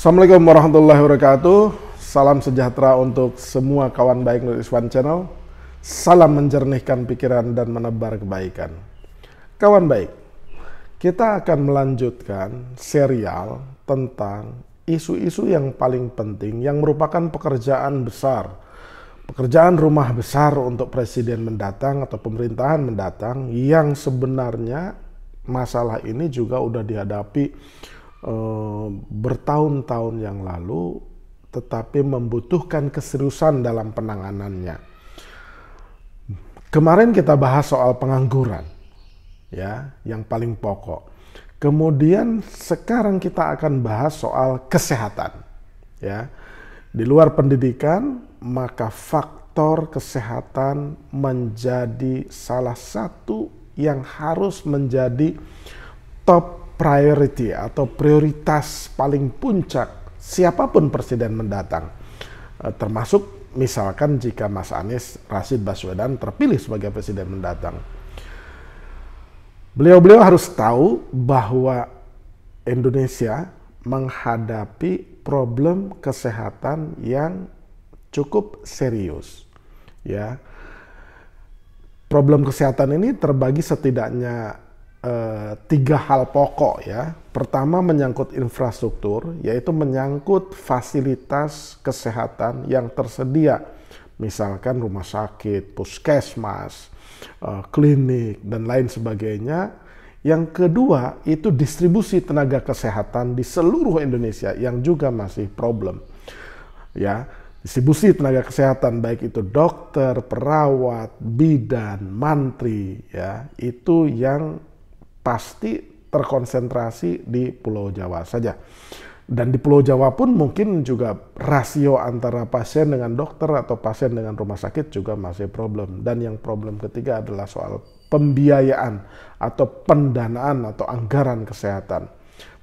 Assalamualaikum warahmatullahi wabarakatuh. Salam sejahtera untuk semua kawan baik Nur Iswan Channel. Salam menjernihkan pikiran dan menebar kebaikan. Kawan baik, kita akan melanjutkan serial tentang isu-isu yang paling penting yang merupakan pekerjaan besar, pekerjaan rumah besar untuk presiden mendatang atau pemerintahan mendatang, yang sebenarnya masalah ini juga udah dihadapi bertahun-tahun yang lalu, tetapi membutuhkan keseriusan dalam penanganannya. Kemarin kita bahas soal pengangguran, ya, yang paling pokok. Kemudian sekarang kita akan bahas soal kesehatan, ya. Di luar pendidikan, maka faktor kesehatan menjadi salah satu yang harus menjadi top priority atau prioritas paling puncak siapapun presiden mendatang. Termasuk misalkan jika Mas Anies Rashid Baswedan terpilih sebagai presiden mendatang. Beliau harus tahu bahwa Indonesia menghadapi problem kesehatan yang cukup serius. Ya. Problem kesehatan ini terbagi setidaknya tiga hal pokok, ya. Pertama menyangkut infrastruktur, yaitu menyangkut fasilitas kesehatan yang tersedia, misalkan rumah sakit, puskesmas, klinik, dan lain sebagainya. Yang kedua itu distribusi tenaga kesehatan di seluruh Indonesia yang juga masih problem, ya. Distribusi tenaga kesehatan baik itu dokter, perawat, bidan, mantri, ya, itu yang pasti terkonsentrasi di Pulau Jawa saja. Dan di Pulau Jawa pun mungkin juga rasio antara pasien dengan dokter atau pasien dengan rumah sakit juga masih problem. Dan yang problem ketiga adalah soal pembiayaan atau pendanaan atau anggaran kesehatan.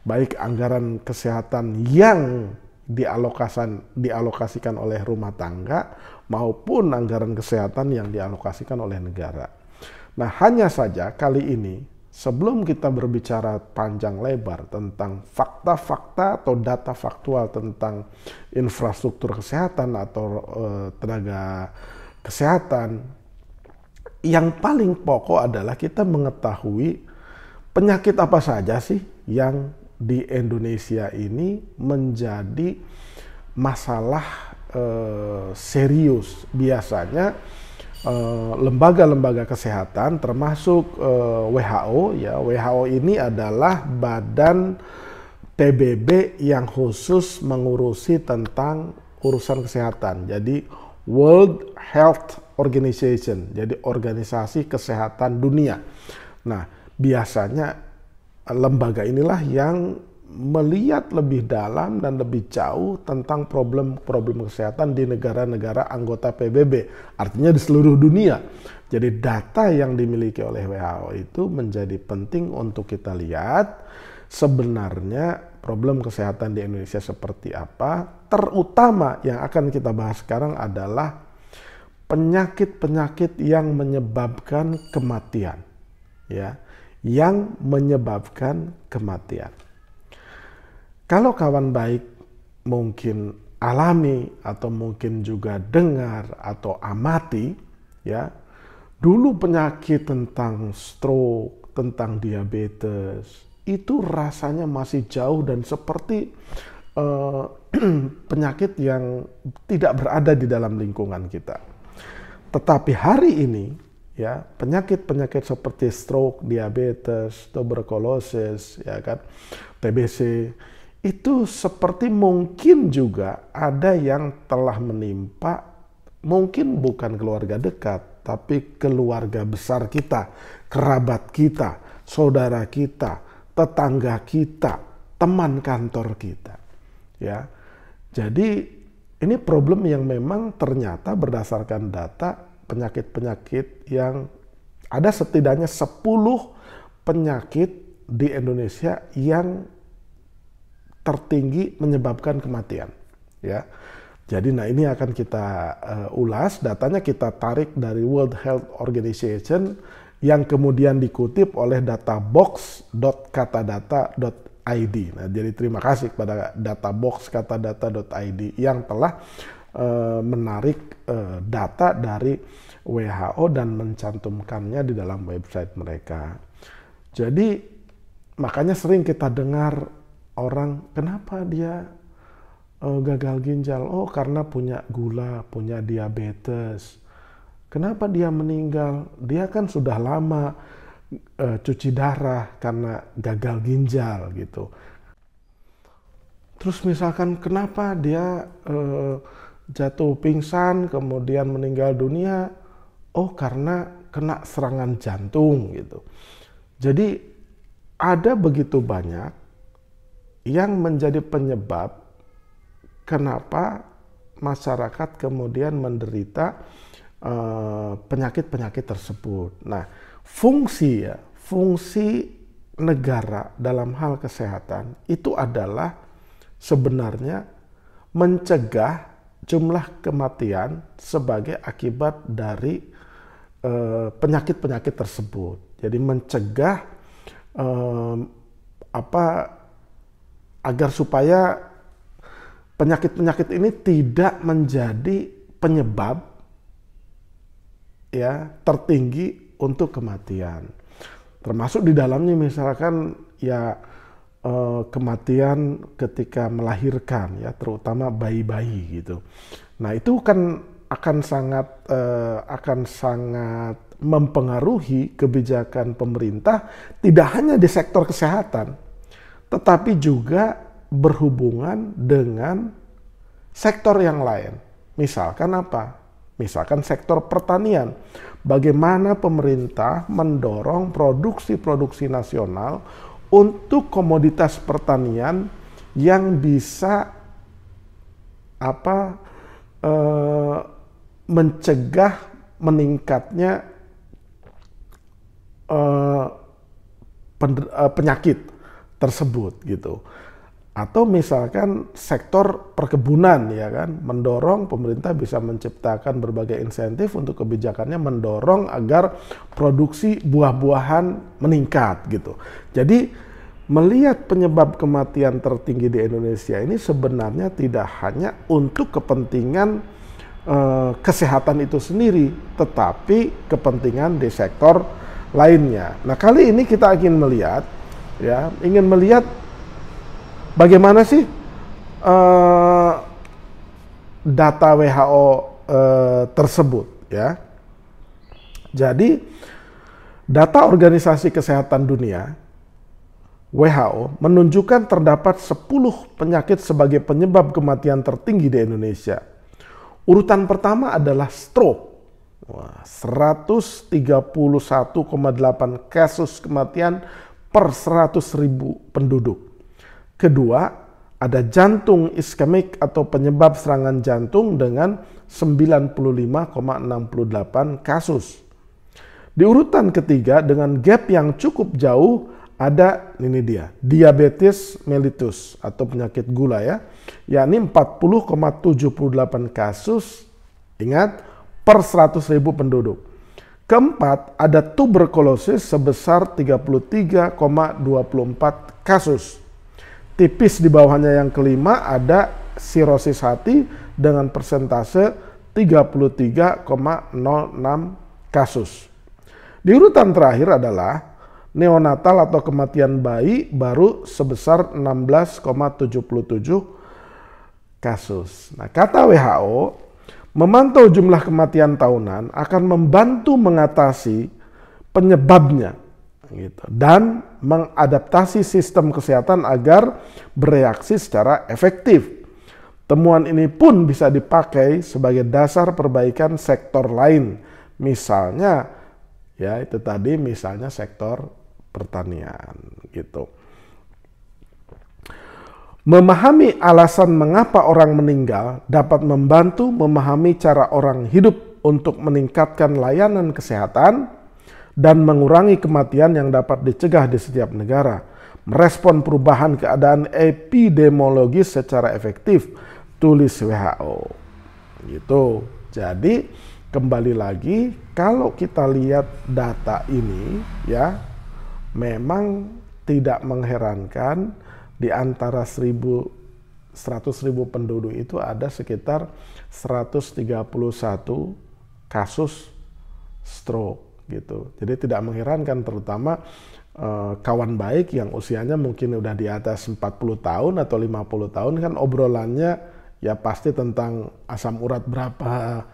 Baik anggaran kesehatan yang dialokasikan oleh rumah tangga maupun anggaran kesehatan yang dialokasikan oleh negara. Nah, hanya saja kali ini sebelum kita berbicara panjang lebar tentang fakta-fakta atau data faktual tentang infrastruktur kesehatan atau tenaga kesehatan, yang paling pokok adalah kita mengetahui penyakit apa saja sih yang di Indonesia ini menjadi masalah serius. Biasanya lembaga-lembaga kesehatan termasuk WHO, ya. WHO ini adalah badan PBB yang khusus mengurusi tentang urusan kesehatan. Jadi World Health Organization, jadi organisasi kesehatan dunia. Nah, biasanya lembaga inilah yang melihat lebih dalam dan lebih jauh tentang problem-problem kesehatan di negara-negara anggota PBB, artinya di seluruh dunia. Jadi data yang dimiliki oleh WHO itu menjadi penting untuk kita lihat sebenarnya problem kesehatan di Indonesia seperti apa. Terutama yang akan kita bahas sekarang adalah penyakit-penyakit yang menyebabkan kematian, ya, yang menyebabkan kematian. Kalau kawan baik mungkin alami atau mungkin juga dengar atau amati, ya, dulu penyakit tentang stroke, tentang diabetes, itu rasanya masih jauh dan seperti penyakit yang tidak berada di dalam lingkungan kita. Tetapi hari ini, ya, penyakit-penyakit seperti stroke, diabetes, tuberkulosis, ya kan, TBC, itu seperti mungkin juga ada yang telah menimpa, mungkin bukan keluarga dekat, tapi keluarga besar kita, kerabat kita, saudara kita, tetangga kita, teman kantor kita, ya. Jadi ini problem yang memang ternyata berdasarkan data penyakit-penyakit yang ada setidaknya 10 penyakit di Indonesia yang tertinggi menyebabkan kematian, ya. Jadi nah ini akan kita ulas, datanya kita tarik dari World Health Organization yang kemudian dikutip oleh databox.katadata.id. Nah, jadi terima kasih kepada Databox katadata.id yang telah menarik data dari WHO dan mencantumkannya di dalam website mereka. Jadi makanya sering kita dengar orang, kenapa dia gagal ginjal? Oh, karena punya gula, punya diabetes. Kenapa dia meninggal? Dia kan sudah lama cuci darah karena gagal ginjal gitu. Terus misalkan kenapa dia jatuh pingsan kemudian meninggal dunia? Oh, karena kena serangan jantung gitu. Jadi ada begitu banyak yang menjadi penyebab kenapa masyarakat kemudian menderita penyakit-penyakit tersebut. Nah, fungsi negara dalam hal kesehatan itu adalah sebenarnya mencegah jumlah kematian sebagai akibat dari penyakit-penyakit tersebut. Jadi mencegah agar supaya penyakit-penyakit ini tidak menjadi penyebab ya tertinggi untuk kematian. Termasuk di dalamnya misalkan ya kematian ketika melahirkan ya, terutama bayi-bayi gitu. Nah, itu kan akan sangat mempengaruhi kebijakan pemerintah tidak hanya di sektor kesehatan, tetapi juga berhubungan dengan sektor yang lain. Misalkan apa? Misalkan sektor pertanian. Bagaimana pemerintah mendorong produksi-produksi nasional untuk komoditas pertanian yang bisa mencegah meningkatnya penyakit tersebut gitu. Atau misalkan sektor perkebunan ya kan, mendorong pemerintah bisa menciptakan berbagai insentif untuk kebijakannya mendorong agar produksi buah-buahan meningkat gitu. Jadi melihat penyebab kematian tertinggi di Indonesia ini sebenarnya tidak hanya untuk kepentingan kesehatan itu sendiri, tetapi kepentingan di sektor lainnya. Nah, kali ini kita ingin melihat bagaimana sih data WHO tersebut ya. Jadi data Organisasi Kesehatan Dunia WHO menunjukkan terdapat 10 penyakit sebagai penyebab kematian tertinggi di Indonesia. Urutan pertama adalah stroke. 131,8 kasus kematian per 100.000 penduduk. Kedua, ada jantung iskemik atau penyebab serangan jantung dengan 95,68 kasus. Di urutan ketiga dengan gap yang cukup jauh ada ini dia, diabetes mellitus atau penyakit gula ya, yakni 40,78 kasus, ingat, per 100.000 penduduk. Keempat, ada tuberkulosis sebesar 33,24 kasus. Tipis di bawahnya yang kelima ada sirosis hati dengan persentase 33,06 kasus. Di urutan terakhir adalah neonatal atau kematian bayi baru sebesar 16,77 kasus. Nah, kata WHO, memantau jumlah kematian tahunan akan membantu mengatasi penyebabnya gitu, dan mengadaptasi sistem kesehatan agar bereaksi secara efektif. Temuan ini pun bisa dipakai sebagai dasar perbaikan sektor lain. Misalnya, ya itu tadi misalnya sektor pertanian gitu. Memahami alasan mengapa orang meninggal dapat membantu memahami cara orang hidup untuk meningkatkan layanan kesehatan dan mengurangi kematian yang dapat dicegah di setiap negara. Merespon perubahan keadaan epidemiologis secara efektif, tulis WHO. Gitu. Jadi kembali lagi, kalau kita lihat data ini ya, memang tidak mengherankan di antara 100.000 penduduk itu ada sekitar 131 kasus stroke gitu. Jadi tidak mengherankan, terutama kawan baik yang usianya mungkin udah di atas 40 tahun atau 50 tahun kan obrolannya ya pasti tentang asam urat berapa,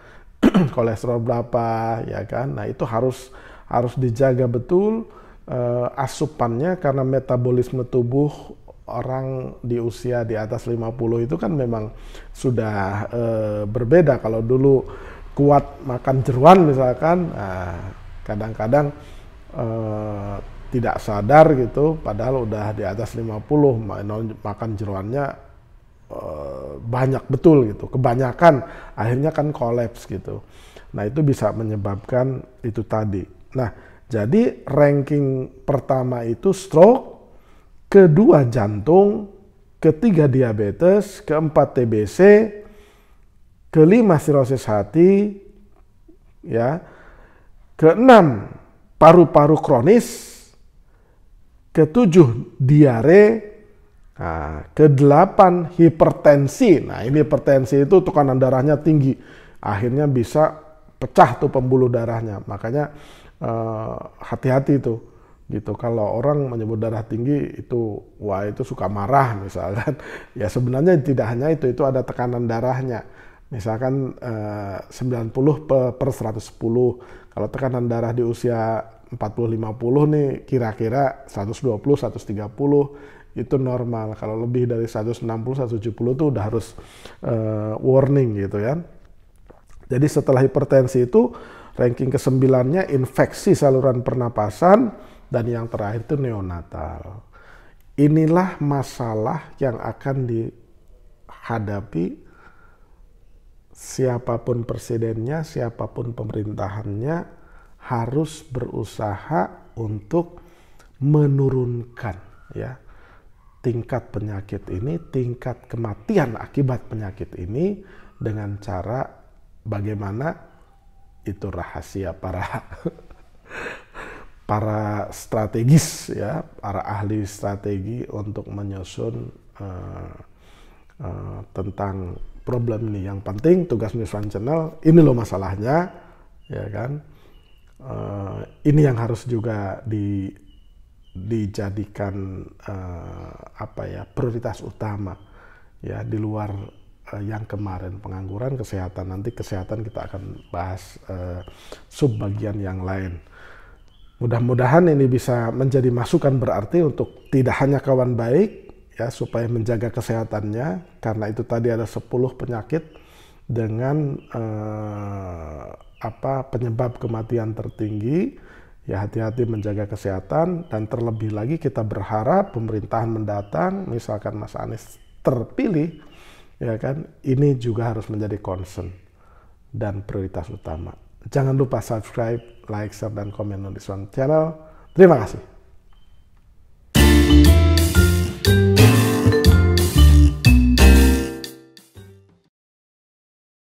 kolesterol berapa, ya kan. Nah, itu harus dijaga betul asupannya, karena metabolisme tubuh orang di usia di atas 50 itu kan memang sudah berbeda. Kalau dulu kuat makan jeroan misalkan, kadang-kadang tidak sadar gitu, padahal udah di atas 50 makan jeroannya banyak betul gitu, kebanyakan, akhirnya kan kolaps gitu. Nah, itu bisa menyebabkan itu tadi. Nah, jadi ranking pertama itu stroke, kedua jantung, ketiga diabetes, keempat TBC, kelima sirosis hati, ya, keenam paru-paru kronis, ketujuh diare, nah, kedelapan hipertensi. Nah, ini hipertensi itu tekanan darahnya tinggi, akhirnya bisa pecah tuh pembuluh darahnya. Makanya hati-hati tuh gitu. Kalau orang menyebut darah tinggi itu, wah itu suka marah misalkan. Ya sebenarnya tidak hanya itu ada tekanan darahnya. Misalkan 90 per 110. Kalau tekanan darah di usia 40-50 nih kira-kira 120, 130 itu normal. Kalau lebih dari 160, 170 itu udah harus warning gitu ya. Jadi setelah hipertensi itu ranking ke-9-nya infeksi saluran pernapasan, dan yang terakhir itu neonatal. Inilah masalah yang akan dihadapi siapapun presidennya, siapapun pemerintahannya, harus berusaha untuk menurunkan ya tingkat penyakit ini, tingkat kematian akibat penyakit ini, dengan cara bagaimana itu rahasia para strategis ya, para ahli strategi untuk menyusun tentang problem ini. Yang penting tugas News One Channel, ini loh masalahnya, ya kan. Ini yang harus juga dijadikan prioritas utama ya, di luar yang kemarin pengangguran, kesehatan. Nanti kesehatan kita akan bahas sub bagian yang lain. Mudah-mudahan ini bisa menjadi masukan berarti untuk tidak hanya kawan baik ya, supaya menjaga kesehatannya, karena itu tadi ada 10 penyakit dengan penyebab kematian tertinggi. Ya, hati-hati menjaga kesehatan, dan terlebih lagi kita berharap pemerintahan mendatang, misalkan Mas Anies terpilih, ya kan, ini juga harus menjadi concern dan prioritas utama. Jangan lupa subscribe, like, share, dan komen News One Channel. Terima kasih.